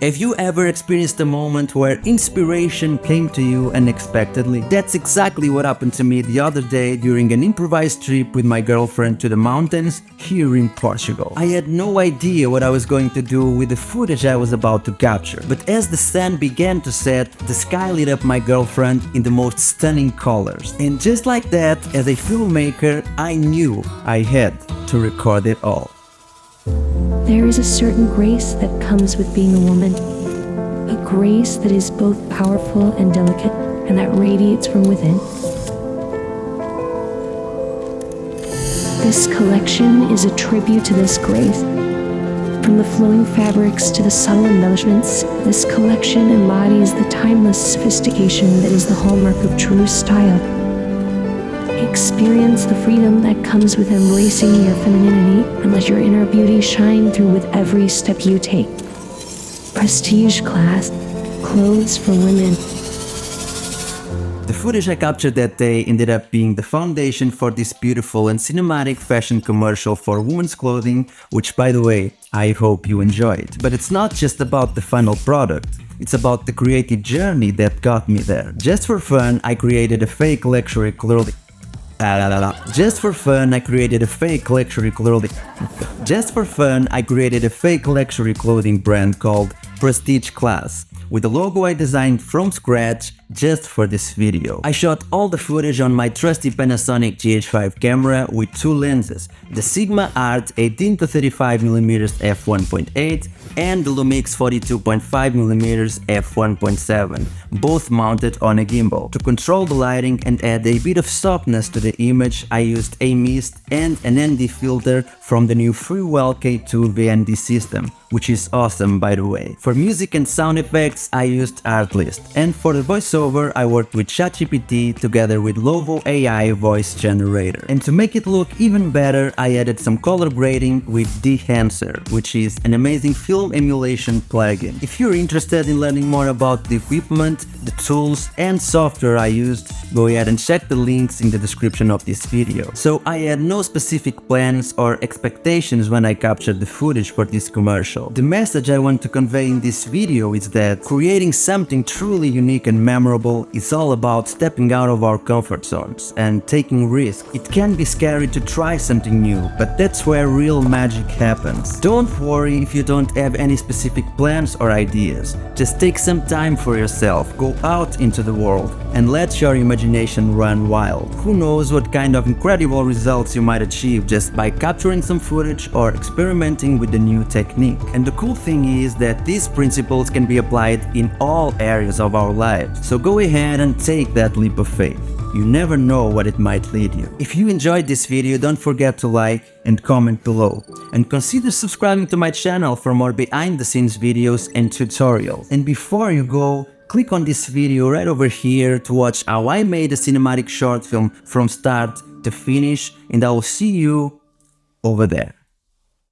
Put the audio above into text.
Have you ever experienced a moment where inspiration came to you unexpectedly? That's exactly what happened to me the other day during an improvised trip with my girlfriend to the mountains here in Portugal. I had no idea what I was going to do with the footage I was about to capture, but as the sun began to set, the sky lit up my girlfriend in the most stunning colors. And just like that, as a filmmaker, I knew I had to record it all. There is a certain grace that comes with being a woman, a grace that is both powerful and delicate, and that radiates from within. This collection is a tribute to this grace. From the flowing fabrics to the subtle embellishments, this collection embodies the timeless sophistication that is the hallmark of true style. Experience the freedom that comes with embracing your femininity and let your inner beauty shine through with every step you take. Prestige class, clothes for women. The footage I captured that day ended up being the foundation for this beautiful and cinematic fashion commercial for women's clothing, which, by the way, I hope you enjoyed. But it's not just about the final product. It's about the creative journey that got me there. Just for fun, I created a fake luxury clothing. Just for fun, I created a fake luxury clothing. Just for fun, I created a fake luxury clothing brand called Prestige Class, with a logo I designed from scratch just for this video. I shot all the footage on my trusty Panasonic GH5 camera with two lenses, the Sigma Art 18-35mm f1.8 and the Lumix 42.5mm f1.7, both mounted on a gimbal. To control the lighting and add a bit of softness to the image, I used a mist and an ND filter from the new Freewell K2 VND system, which is awesome by the way. For music and sound effects, I used Artlist, and for the voiceover, I worked with ChatGPT together with LOVO AI Voice Generator. And to make it look even better, I added some color grading with Dehancer, which is an amazing film emulation plugin. If you're interested in learning more about the equipment, the tools and software I used, go ahead and check the links in the description of this video. So I had no specific plans or expectations when I captured the footage for this commercial. The message I want to convey in this video is that creating something truly unique and memorable is all about stepping out of our comfort zones and taking risks. It can be scary to try something new, but that's where real magic happens. Don't worry if you don't have any specific plans or ideas. Just take some time for yourself, go out into the world and let your imagination run wild. Who knows what kind of incredible results you might achieve just by capturing some footage or experimenting with the new technique. And the cool thing is that these principles can be applied in all areas of our lives. So go ahead and take that leap of faith. You never know what it might lead you. If you enjoyed this video, don't forget to like and comment below. And consider subscribing to my channel for more behind the scenes videos and tutorials. And before you go, click on this video right over here to watch how I made a cinematic short film from start to finish, and I will see you over there.